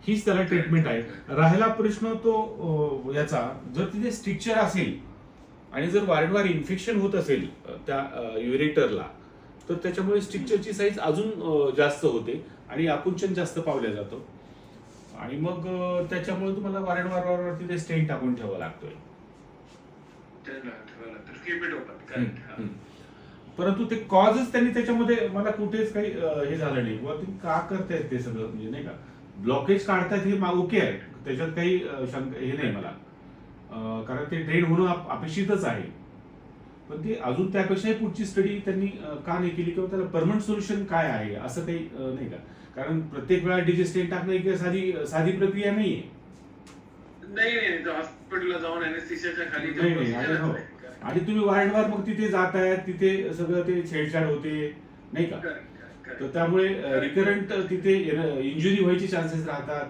हीच त्याला ट्रीटमेंट आहे. राहिला प्रश्न तो याचा, जर तिथे स्ट्रिक्चर असेल आणि जर वारंवार इन्फेक्शन होत असेल त्या युरेटरला, तर त्याच्यामुळे स्ट्रिक्चरची साईज अजून जास्त होते आणि आकुंचन जास्त पावलं जातं आणि मग त्याच्यामुळे तुम्हाला वारंवार तिथे स्टेंट टाकून ठेवावा लागतोय. परंतु ते कॉजच त्यांनी त्याच्यामध्ये मला कुठेच काही हे झालं नाही, किंवा तुम्ही का करतायत ते सगळं, म्हणजे नाही का ब्लॉकेज काढतायत हे ओके आहे, त्याच्यात काही हे नाही मला, कारण ते ड्रेन होणं अपेक्षितच आहे. पण ते अजून त्यापेक्षाही पुढची स्टडी त्यांनी का नाही केली, किंवा त्याला परमनंट सोल्युशन काय आहे असं काही नाही का, कारण प्रत्येक वेळा डिजिस्टेंट टाकणं ही साधी प्रक्रिया नाहीये. नाही हॉस्पिटलला जाऊन अॅनेस्थेशियाच्या खाली नाही. आणि तुम्ही वारंवार मग तिथे जातायत, तिथे सगळं ते छेडछाड होते नाही का, तर त्यामुळे रिकरंट तिथे इंजुरी व्हायची चान्सेस राहतात.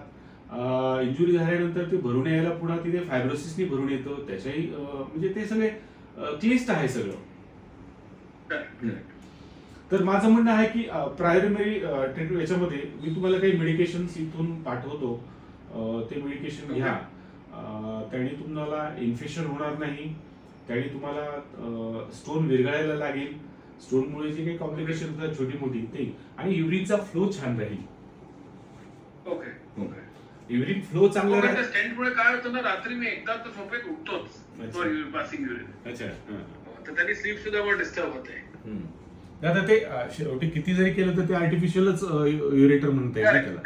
इंजुरी झाल्यानंतर ते भरून यायला पुन्हा तिथे फायब्रोसिसनी भरून येतं, त्याच्याही म्हणजे ते सगळे क्लिष्ट आहे सगळं. तर माझं म्हणणं आहे की प्रायमरी ट्रीटमेंट याच्यामध्ये मी तुम्हाला काही मेडिकेशन इथून पाठवतो, ते मेडिकेशन घ्या, त्याने तुम्हाला इन्फेक्शन होणार नाही, त्याने तुम्हाला स्टोन विरघळायला लागेल, स्टोनमुळे जे काही कॉम्प्लिकेशन होतात छोटी मोठी ते, आणि युरिनचा फ्लो छान राहील. ओके. युरिन फ्लो चांगला राहील. स्टेंटमुळे काय होतं ना, रात्री मी एकदा तर झोपेत उठतोच पासिंग युरिन. अच्छा. तर त्यांनी स्लीप सुद्धा मला डिस्टर्ब होते. आता ते शेवटी किती जरी केलं तर ते आर्टिफिशियलच युरेटर म्हणता येईल त्याला.